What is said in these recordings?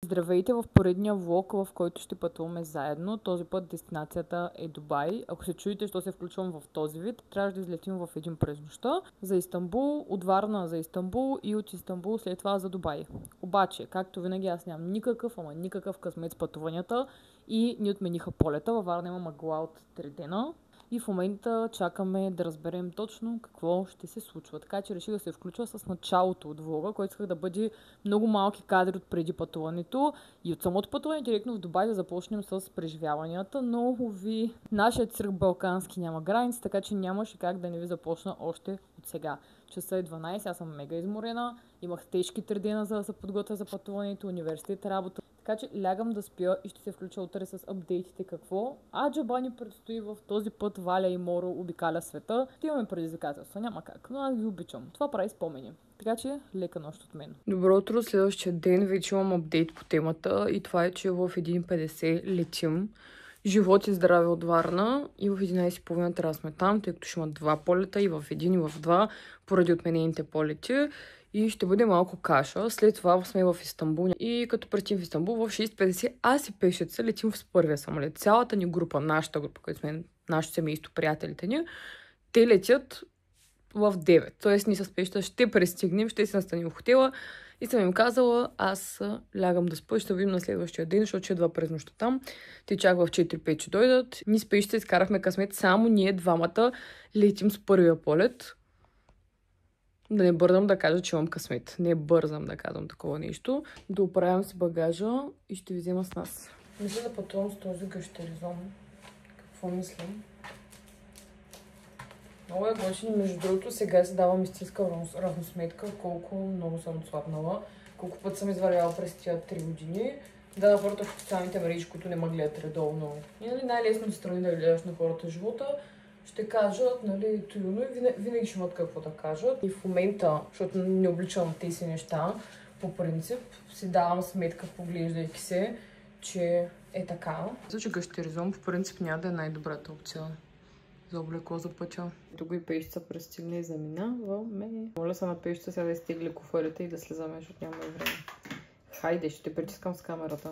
Здравейте в поредния влог, в който ще пътуваме заедно. Този път дестинацията е Дубай. Ако се чуете, що се включвам в този вид, трябва да излетим в един през нощта за Истанбул, от Варна за Истанбул и от Истанбул след това за Дубай. Обаче, както винаги, аз нямам никакъв късмет с пътуванията и ни отмениха полета. Във Варна има мъгла от 3 дена. И в момента чакаме да разберем точно какво ще се случва. Така че реших да се включва с началото от влога, който исках да бъде много малки кадри от преди пътуването и от самото пътуване директно в Дубай да започнем с преживяванията, но уви, нашият цирк балкански няма граници, така че нямаше как да не ви започна още от сега. Часа е 12, аз съм мега изморена, имах тежки 3 дена за да се подготвя за пътуването, университет, работа. Така че лягам да спя и ще се включа утре с апдейтите какво. Джаба ни предстои в този път. Валя и Моро обикаля света. Ще имаме предизвикателства, няма как, но аз ги обичам. Това прави спомени. Така че лека нощ от мен. Добро утро, следващия ден вече имам апдейт по темата и това е, че в 1:50 летим. Живот и здраве от Варна и в 11:30 трябва да сме там, тъй като ще има 2 полета и в 1 и в 2 поради отменените полети. И ще бъде малко каша. След това сме в Истанбул. И като претим в Истанбул в 6:50 аз и пешеца летим с първия самолет. Цялата ни група, нашата група, където сме, нашето семейство, приятелите ни, те летят в 9. Тоест ние с пешеца ще пристигнем, ще се настаним в хотела и съм им казала, аз лягам да спа, ще видим на следващия ден, защото ще едва през нощта там. Те чак в 4-5 ще дойдат. Ние с пешеца изкарахме късмет, само ние двамата летим с първия полет. Да не бързам да кажа, че имам късмет. Не бързам да казвам такова нещо. Да оправям си багажа и ще ви взема с нас. Мисля да пътувам с този гъщеризон. Какво мислям? Много е готин. Между другото, сега си давам истинска равносметка колко много съм отслабнала. Колко път съм изваряла през тия 3 години. Да, на хората в социалните мрежи, които не ме гледат редовно. И най-лесното страни да гледаш на хората в живота. Ще кажат, нали, трудно и винаги ще имат какво да кажат. И в момента, защото не обличам тези неща, по принцип, си давам сметка, поглеждайки се, че е така. Мисля, че гъщеризон по принцип няма да е най-добрата опция за облекло за пътя. Тук и пешеца пристигне и заминаваме. Моля се на пешеца сега да изтегли куфарите и да слезаме, защото няма и време. Хайде, ще те притискам с камерата.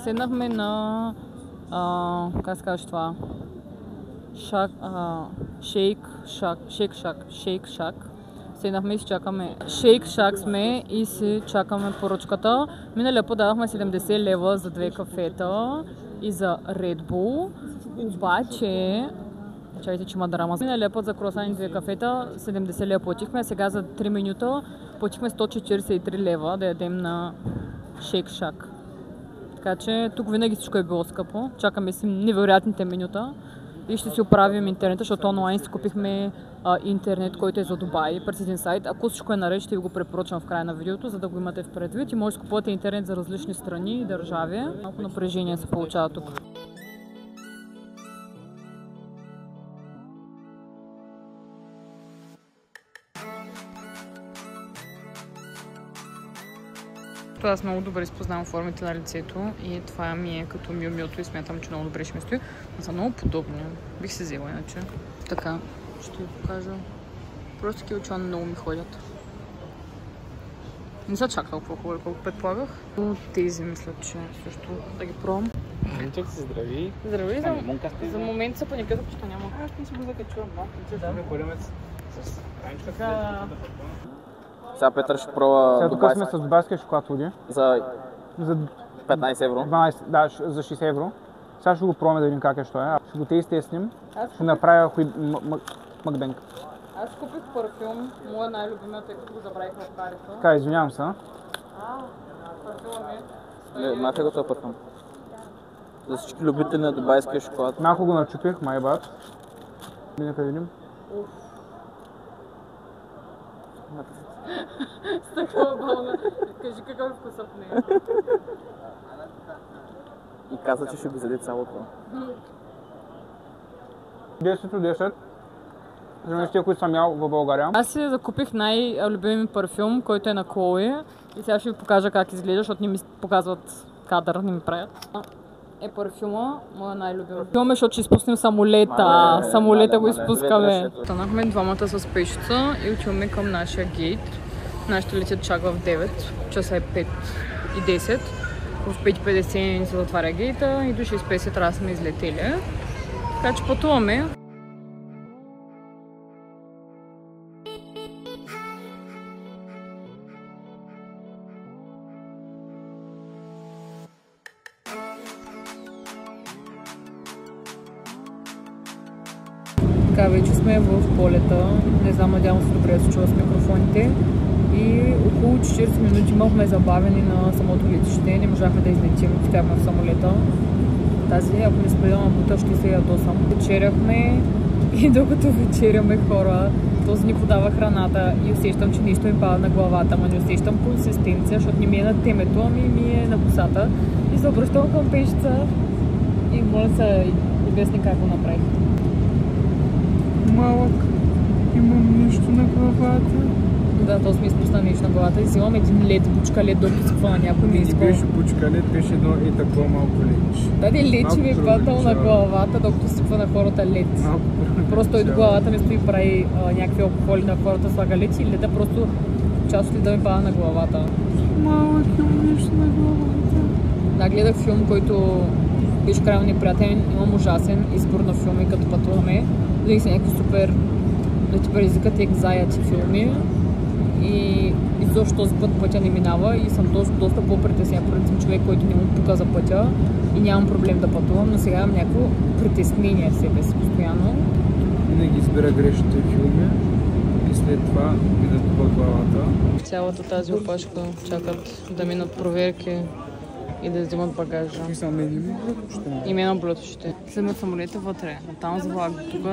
Седнахме на как се казва това? Шейк Шак. Седнахме и си чакаме. Шейк Шак сме и си чакаме поръчката. Миналия път дадахме 70 лева за 2 кафета и за Red Bull. Обаче, чакайте, че има драма. Миналия път за круасан и 2 кафета 70 лева платихме, а сега за 3 минута платихме 143 лева да ядем на Шейк Шак. Така че тук винаги всичко е било скъпо. Чакаме си невероятните минута и ще си оправим интернета, защото онлайн си купихме интернет, който е за Дубай през един сайт. Ако всичко е наред, ще ви го препоръчвам в края на видеото, за да го имате в предвид и може да купувате интернет за различни страни и държави. Малко напрежение се получава тук. Аз много добре изпознавам формите на лицето и това ми е като мюмюто и смятам, че много добре ще ми стои. Но са много подобни. Бих се взела иначе. Така, ще ви покажа. Просто такива очила много ми ходят. Не са чак толкова хубави, колко предполагах. Но тези мисля, че също да ги пробвам. Чак се здрави. Здрави, за момент се паниката, че няма. Аз не си го закачувам. Да. С Така. Сега Петър ще пробва. Сега тук сме с дубайския шоколад луди. За За 15 евро. 12, да, за 60 евро. Сега ще го пробваме да видим как е, що е. Ще го тестим. Ще направя мъкбенг. Аз купих парфюм, моя най-любимия, тъй като го забравих в карето. Така, извинявам се. Парфюма ми. Не, знаете го това парфюм? За всички любители на дубайския шоколад. Малко го начупих, майбат. Да видим. С такова бълна. Кажи какъв е вкусът в нея. И каза, че ще го заде цялото. 10 от 10. За нещия, които съм ял в България. Аз си закупих най-любими парфюм, който е на Chloe. И сега ще ви покажа как изглежда, защото не ми показват кадър, не ми правят. Е парфюма, моя най-любим. Парфюм е, защото ще изпуснем самолета. Самолета го изпускаме. Станахме двамата с пешица и отиваме към нашия гейт. Нашите летят чак в 9, часа е 5 и 10. В 5:50 ни се затваря гейта и до 6:50 трябва да сме излетели. Така че пътуваме. Така, вече сме в полета. Не знам, надявам се добре да се чува с микрофоните. И около 40 минути имахме забавени на самото летище. Не можахме да излетим, стояхме в самолета. Тази, ако не спреда на бута, ще се ядосам. Вечеряхме и докато вечеряме хора, този ни подава храната и усещам, че нещо ми пада на главата, ама не усещам консистенция, защото не ми е на темето, ами ми е на косата. И се обръщам към пешица и моля се обясни как го направих. Малък. Имам нещо на главата. Да, то сме изпусна нещо на главата и взимам един лед, бучка лед, докато се на някой не иска. Не беше бучка лед, беше едно и такова малко ледче. Даде лед, че ми е паднал на главата, докато сипва на хората лед. Просто и до главата ми стои прави някакви алкохоли на хората, слага лед и леда просто част от леда ми пада на главата. Малък, имам нещо на главата. Да, гледах филм, който беше крайно неприятен. Имам ужасен избор на филми, като пътуваме. Гледах се някакви супер, да ти предизвикат екзайти филми. И изобщо този пътя не минава и съм доста по-притеснен. Преди съм човек, който не му пука за пътя и нямам проблем да пътувам, но сега имам някакво притеснение в себе си постоянно. Винаги избира грешните филми и след това минат по главата. Цялата тази опашка чакат да минат проверки и да взимат багажа. И само един И минат блътощите. Вземат самолета вътре, оттам с влак до тук.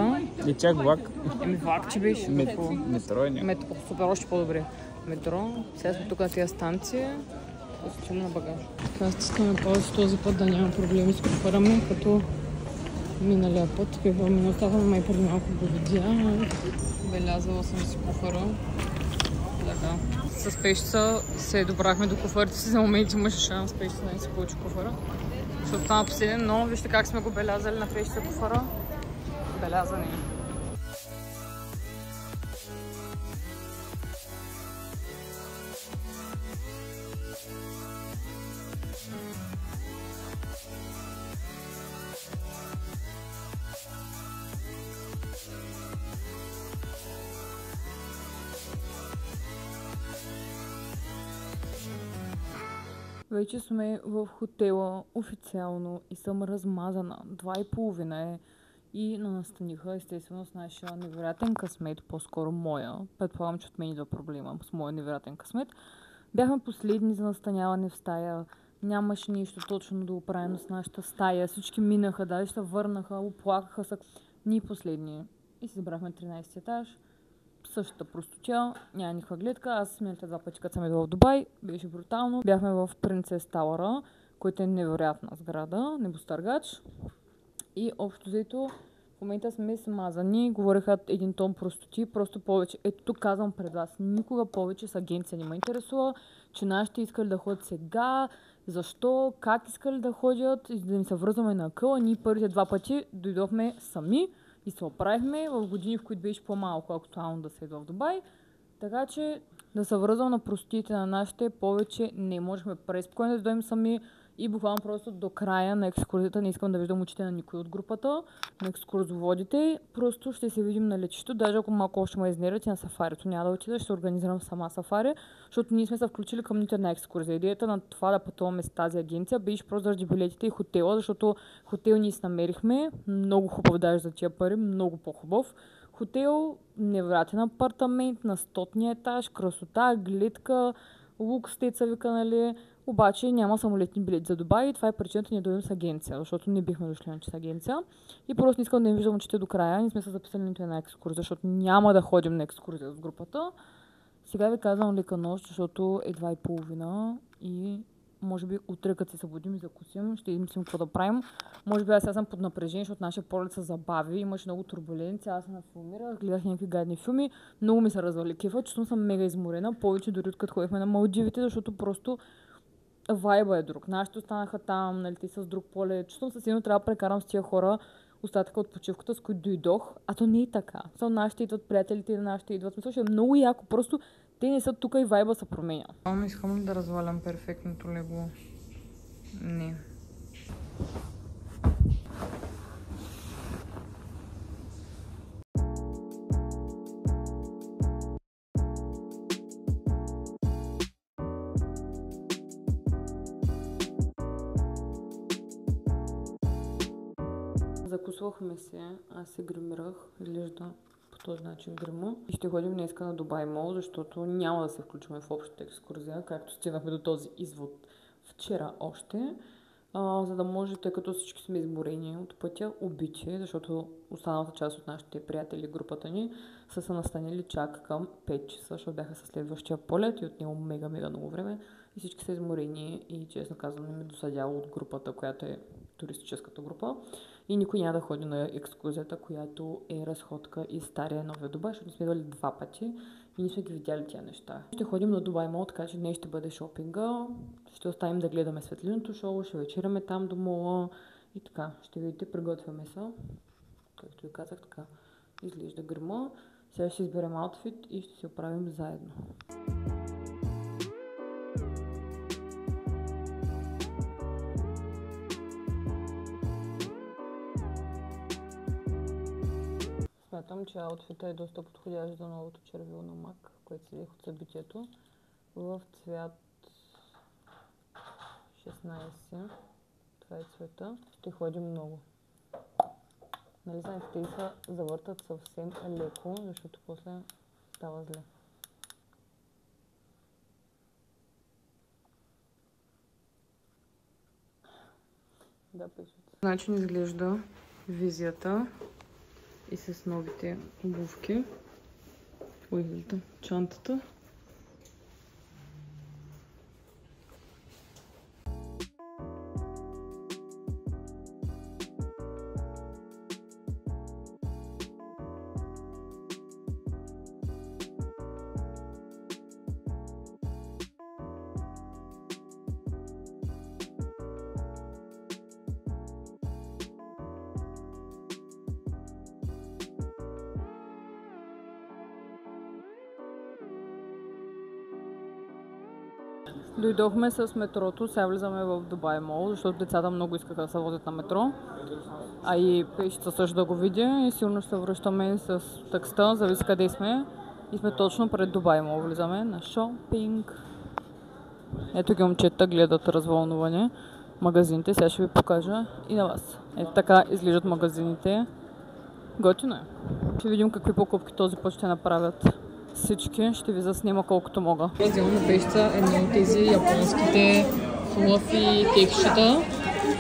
И чак влак. Влак, че беше. Метро е Метро, супер, още по-добре. Метро, сега сме тук на тези станции, отивам на багаж. Така стискаме повече този път да няма проблеми с куфара ми, като миналия път. Какво ми оставаме, май преди малко го видя. Белязала съм си куфара. Така. С пешица се добрахме до куфарите си. За моменти имаше шанс пешица да не си получи куфара. Защото стана последен, но вижте как сме го белязали на пешица куфара. Белязани. Вече сме в хотела официално и съм размазана. 2:30 е и настаниха естествено с нашия невероятен късмет, по-скоро моя. Предполагам, че от мен идва проблема с моя невероятен късмет. Бяхме последни за настаняване в стая. Нямаше нищо точно да оправим с нашата стая. Всички минаха, даже се върнаха, оплакаха се. Ние последни. И си забрахме 13 етаж. Същата простотия, няма никаква гледка. Аз смените 2 пъти, като съм идвала в Дубай, беше брутално. Бяхме в Принцес Тауъра, който е невероятна сграда, небостъргач. И общо взето, в момента сме смазани, говориха един тон простоти, просто повече. Ето тук казвам пред вас, никога повече с агенция не ме интересува, че нашите искали да ходят сега, защо, как искали да ходят, и да ни се връзваме на къла. Ние първите 2 пъти дойдохме сами и се оправихме в години, в които беше по-малко актуално да се идва в Дубай. Така че да се връзвам на простотите на нашите повече не можехме преспокойно да дойдем сами. И буквално просто до края на екскурзията не искам да виждам очите на никой от групата, на екскурзоводите. Просто ще се видим на летището. Даже ако малко още ме изнервят и на сафарито няма да отида, ще организирам сама сафари, защото ние сме се включили към нито една екскурзия. Идеята на това да пътуваме с тази агенция беше просто заради билетите и хотела, защото хотел ние си намерихме. Много хубав даже за тия пари, много по-хубав. Хотел, невероятен апартамент на 100-ния етаж, красота, гледка, лукс, теца вика, нали. Обаче няма самолетни билети за Дубай и това е причината ние да дойдем с агенция, защото не бихме дошли на с агенция. И просто не искам да им виждам очите до края, не сме се записали нито една екскурзия, защото няма да ходим на екскурзия с групата. Сега ви казвам лека нощ, защото е 2:30 и може би утре, като се събудим и закусим, ще мислим какво да правим. Може би аз сега съм под напрежение, защото нашия полет се забави, имаше много турбуленция, аз се нафилмирах, гледах някакви гадни филми, много ми се развали кефа, чувствам съм мега изморена, повече дори откато ходихме на Малдивите, защото просто вайба е друг. Нашите останаха там, нали, с друг полет. Чувствам се силно, трябва да прекарам с тия хора остатъка от почивката, с които дойдох, а то не е така. Само нашите идват, приятелите на нашите идват. Мисля, че е много яко, просто те не са тук и вайба се променя. Ама искам ли да развалям перфектното легло? Не. Закусвахме се, аз се гримирах, изглежда по този начин грима. И ще ходим днеска на Дубай Мол, защото няма да се включваме в общата екскурзия, както стигнахме до този извод вчера още. За да може, тъй като всички сме изморени от пътя, убити, защото останалата част от нашите приятели, групата ни, са се настанили чак към 5 часа, защото бяха със следващия полет и отнело мега много време. И всички са изморени и честно казвам, ми досадяло от групата, която е туристическата група. И никой няма да ходи на екскурзията, която е разходка из стария Новия Дубай, защото сме идвали 2 пъти и не сме ги видяли тия неща. Ще ходим на Дубай Мол, така че днес ще бъде шопинга. Ще оставим да гледаме светлиното шоу, ще вечеряме там до мола и така. Ще видите, приготвяме се. Както ви казах, така изглежда грима. Сега ще изберем аутфит и ще се оправим заедно. Смятам, че аутфита е доста подходящ за новото червило на Мак, което си взех от събитието, в цвят 16. Това е цвета. Ще ходим много. Нали знаете, те се завъртат съвсем леко, защото после става зле. Да, пишете. Начин изглежда визията и с новите обувки. Изглежда чантата. Дойдохме с метрото, сега влизаме в Дубай Мол, защото децата много искаха да се возят на метро. А и пешица също да го видя и силно ще се връщаме с такста, зависи къде сме. И сме точно пред Дубай Мол, влизаме на шопинг. Ето ги момчета гледат развълнуване магазините, сега ще ви покажа и на вас. Ето така изглеждат магазините. Готино е. Ще видим какви покупки този път ще направят. Всички ще ви заснима колкото мога. Взимам на пешица едно от тези японските флъфи кекшета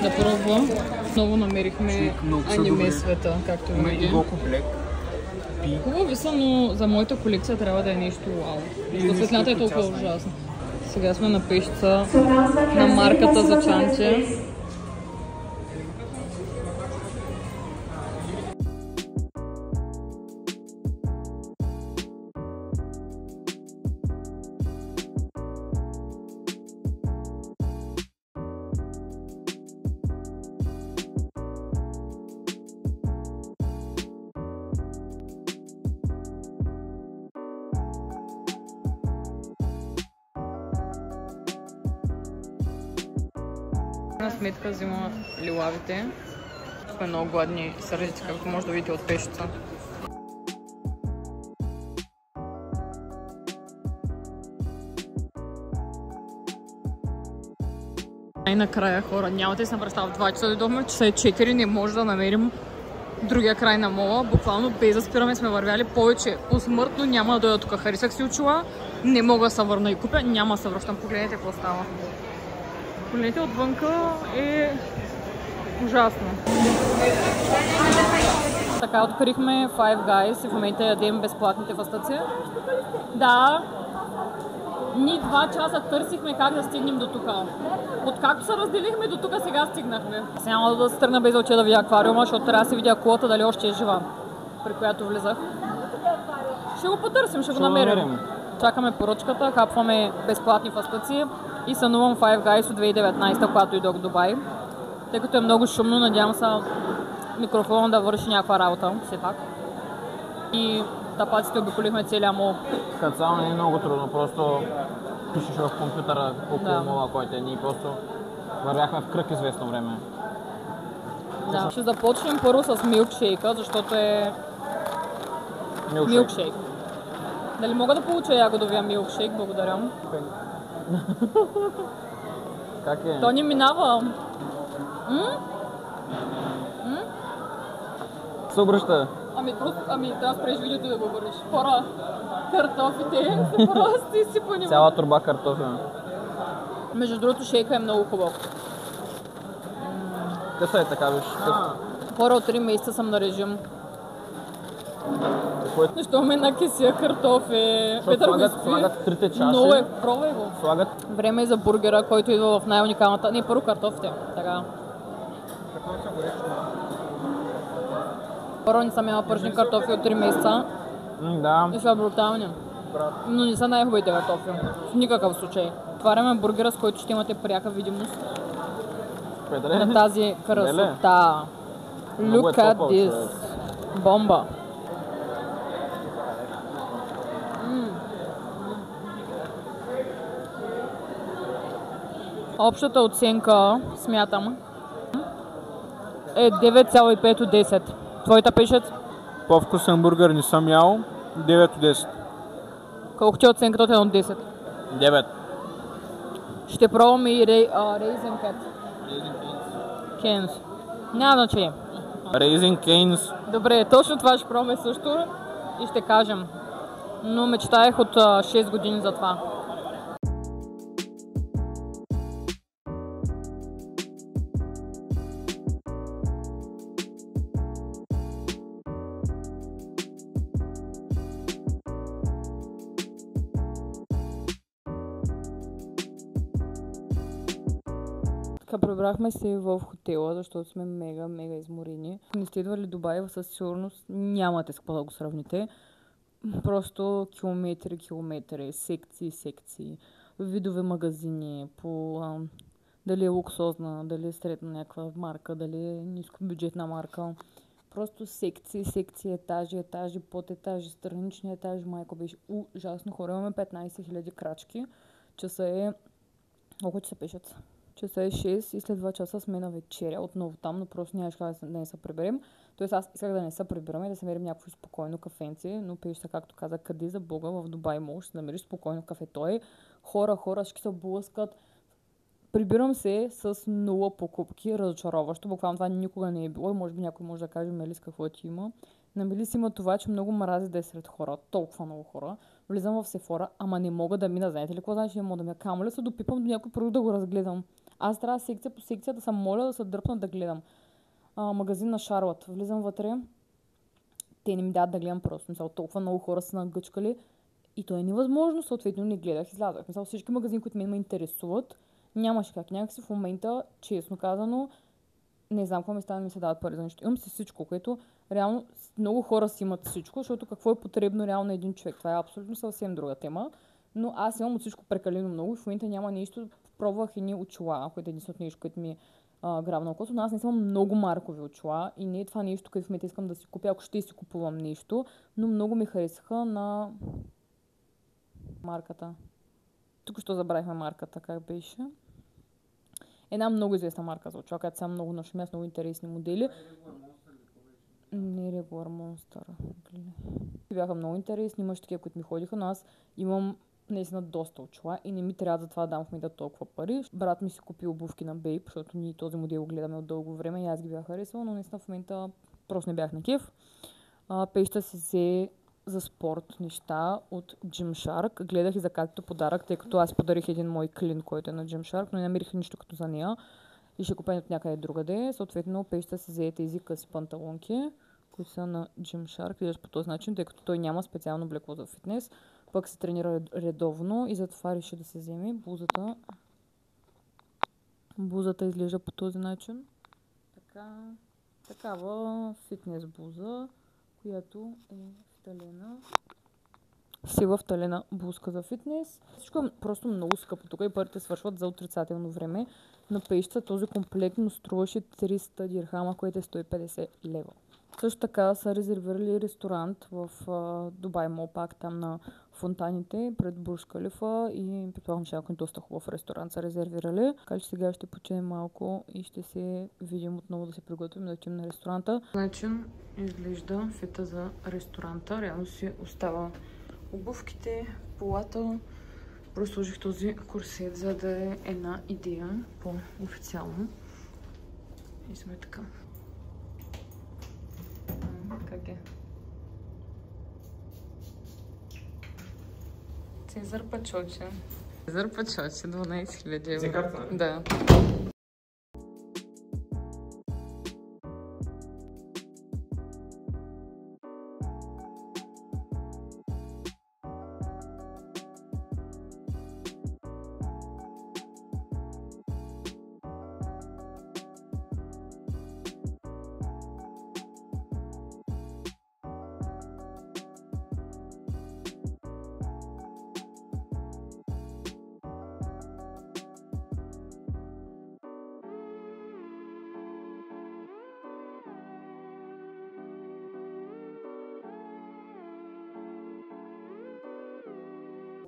да пробвам. Отново намерихме аниме света, както винаги. Хубави са, но за моята колекция трябва да е нещо вау. Защото светлината е толкова ужасна. Сега сме на пешица на марката за чанти. На сметка взима лилавите. Сме много гладни сърдици, както може да видите от пешица. И накрая, хора, нямате си на представа, в 2 часа дойдохме, часа е 4, не може да намерим другия край на мола. Буквално без да спираме сме вървяли повече усмъртно, няма да дойда тук. Харисах си очила, не мога да се върна и купя, няма да се връщам. Погледнете какво става. Погледнете отвънка е ужасно. Така открихме Five Guys и в момента ядем безплатните фастъци. Да, Ние 2 часа търсихме как да стигнем до тук. Откакто се разделихме до тук, сега стигнахме. Аз няма да се тръгна без да отида да видя аквариума, защото трябва да се видя колата дали още е жива, при която влизах. Ще го потърсим, ще го намерим. Чакаме поръчката, хапваме безплатни фастъци и сънувам Five Guys от 2019, когато идох в Дубай. Тъй като е много шумно, надявам се микрофона да върши някаква работа, все пак. И тапаците обиколихме целия мол. Като цяло не е много трудно, просто пишеш в компютъра около мола, който е. Ние просто вървяхме в кръг известно време. Да. Ще започнем първо с милкшейка, защото е милкшейк. Дали мога да получа ягодовия милкшейк? Благодаря. Как е? То ни минава. Се обръща. Ами трябва да спреш видеото да го върнеш. Хора, картофите са просто изсипани. Цяла турба картофи. Между другото, шейка е много хубав. Къса е така, виж. Хора, от 3 месеца съм на режим. Какво е? Защо ме накисия картофи? Петър го слагат трите чаши. Много е, пробвай го. Слагат. Време е за бургера, който идва в най-уникалната... Не, първо картофите. Така. Първо не съм яла пържени картофи от 3 месеца. Да. И са брутални. Но не са най-хубавите картофи. В никакъв случай. Отваряме бургера, с който ще имате пряка видимост Петре. на тази красота. Look at this. Бомба. Общата оценка, смятам, е 9,5 от 10. Твоята Пешец? По-вкусен бургер не съм ял. 9 от 10. Колко ти е оценката от 1 от 10? 9. Ще пробваме и Raisin Canes. Няма значение. Raising Cane's. Добре, точно това ще пробваме също и ще кажем. Но мечтаех от 6 години за това. Прибрахме се в хотела, защото сме мега изморени. Не сте идвали в Дубай, със сигурност нямате с какво да го сравните. Просто километри, секции, видове магазини, дали е луксозна, дали е средна някаква марка, дали е нискобюджетна марка. Просто секции, етажи, подетажи, странични етажи. Майко беше ужасно. Хора, имаме 15 000 крачки. Часа е... Колко часа пешат? Часа е 6 и след 2 часа сме на вечеря отново там, но просто нямаше как да не се приберем. Тоест аз исках да не се прибираме и да се намерим някакво спокойно кафенце, но Пешта, както каза, къде за Бога в Дубай мол ще намериш спокойно кафе. Той хора, всички се блъскат. Прибирам се с 0 покупки, разочароващо. Буквално това никога не е било и може би някой може да каже, Мелис, какво ти има. На Мелис има това, че много мрази да е сред хора, толкова много хора. Влизам в Сефора, ама не мога да мина. Знаете ли какво значи не мога да мина? Камо ли се допипам до някой продукт да го разгледам? Аз трябва секция по секция да се моля да се дръпна да гледам. Магазин на Шарлот. Влизам вътре. Те не ми дадат да гледам просто. Мисля, толкова много хора са нагъчкали. И то е невъзможно. Съответно не гледах. Излязах. Мисля, всички магазини, които ме интересуват, нямаше как. Някакси в момента, честно казано, не знам какво ми стане, ми се дават пари за нещо. Имам си всичко, което реално много хора си имат всичко, защото какво е потребно реално на един човек. Това е абсолютно съвсем друга тема. Но аз имам от всичко прекалено много и в момента няма нещо. Пробвах едни очила, което е единственото нещо, което ми грабна окото, но аз не съм много маркови очила и не е това нещо, което в момента искам да си купя, ако ще си купувам нещо, но много ми харесаха на марката. Тук що забравихме марката, как беше. Една много известна марка за очила, която сега много нашумя с много интересни модели. Не Regular Monster. Бяха много интересни, имаше такива, които ми ходиха, но аз имам наистина доста очила и не ми трябва за това да дам в момента толкова пари. Брат ми си купи обувки на Бейб, защото ние този модел гледаме от дълго време и аз ги бях харесвала, но наистина в момента просто не бях на кеф. Пеща си взе за спорт неща от Gymshark. Гледах и за както подарък, тъй като аз подарих един мой клин, който е на Gymshark, но не намерих нищо като за нея и ще купя от някъде другаде. Съответно, Пеща си взе тези къси панталонки, които са на Gymshark. Гледаш по този начин, тъй като той няма специално облекло за фитнес. пък се тренира редовно и затова реши да се вземе бузата. Бузата изглежда по този начин. Такава фитнес буза, която е вталена. Сила вталена бузка за фитнес. Всичко е просто много скъпо. Тук и парите свършват за отрицателно време. На пейща този комплект му струваше 300 дирхама, което е 150 лева. Също така са резервирали ресторант в Дубай Мол пак там на фонтаните пред Бурж Калифа и предполагам, че някой доста хубав ресторант са резервирали. Така че сега ще починем малко и ще се видим отново да се приготвим да отидем на ресторанта. Начин изглежда фита за ресторанта. Реално си остава обувките, полата. Просто сложих този курсет, за да е една идея по-официално. И сме така. Как е? Цезар Пачочи. Цезар Пачочи, 12 000 евро. За карта? Да.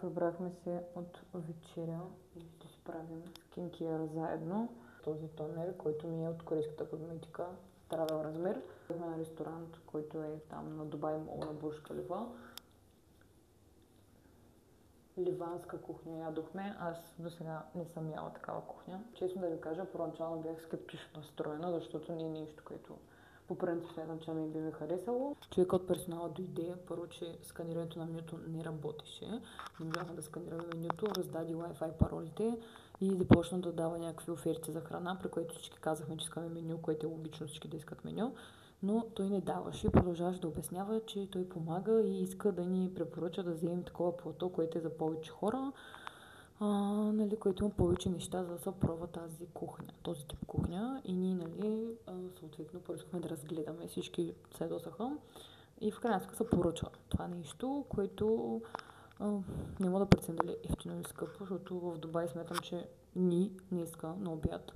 Прибрахме се от вечеря и ще си правим скинкеър заедно. Този тонер, който ми е от корейската козметика, Travel размер. Бяхме на ресторант, който е там на Дубай Мол на Бурж Калифа. Ливанска кухня ядохме. Аз до сега не съм яла такава кухня. Честно да ви кажа, първоначално бях скептично настроена, защото не е нещо, което по принцип смятам, че ми би ми харесало. Човека от персонала дойде, първо, че сканирането на менюто не работеше. Не можахме да сканираме менюто, раздаде Wi-Fi паролите и започна да дава някакви оферти за храна, при което всички казахме, че искаме меню, което е логично всички да искат меню. Но той не даваше и продължаваше да обяснява, че той помага и иска да ни препоръча да вземем такова плато, което е за повече хора. Нали, което има повече неща, за да се пробва тази кухня, този тип кухня. И ние, нали, съответно, поискахме да разгледаме. Всички се досаха и в крайна сметка се поръча това нещо, което не мога да преценя дали е ефтино или скъпо, защото в Дубай смятам, че ние днеска на обяд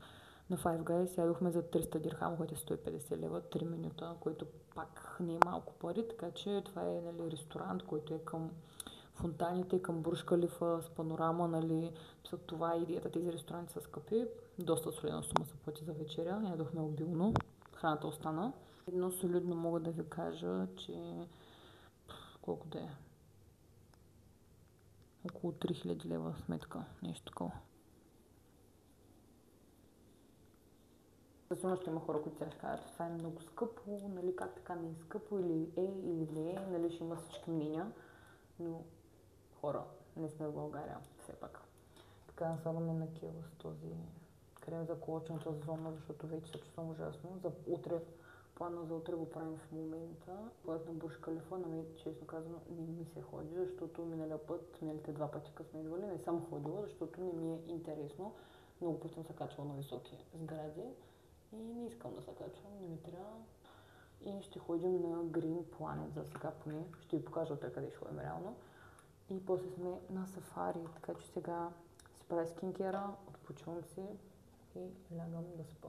на Five Guys ядохме за 300 дирхама, което е 150 лева, 3 минута, което пак не е малко пари, така че това е, нали, ресторант, който е към фонтаните, към Бурж Калифа с панорама, нали, това е идеята, тези ресторанти са скъпи. Доста солидна сума се плати за вечеря, ядохме обилно, храната остана. Едно солидно мога да ви кажа, че колко да е? Около 3000 лева сметка, нещо такова. Сигурно ще има хора, които сега ще кажат, това е много скъпо, нали, как така не е скъпо, или е, или не е, нали, ще има всички мнения, но хора, не сме в България, все пак. Така, слагаме на кило с този крем за колочната зона, защото вече се чувствам ужасно. За утре, плана за утре го правим в момента. Поех на Бурж Калифа, на мен, честно казано, не ми се ходи, защото миналите 2 пъти, като сме идвали, не съм ходила, защото не ми е интересно. Много пъти съм се качвала на високи сгради и не искам да се качвам, не ми трябва. И ще ходим на Green Planet за сега поне. Ще ви покажа утре къде ще ходим реално. И после сме на сафари, така че сега си правя скинкера, отпочвам се и лягам да спа.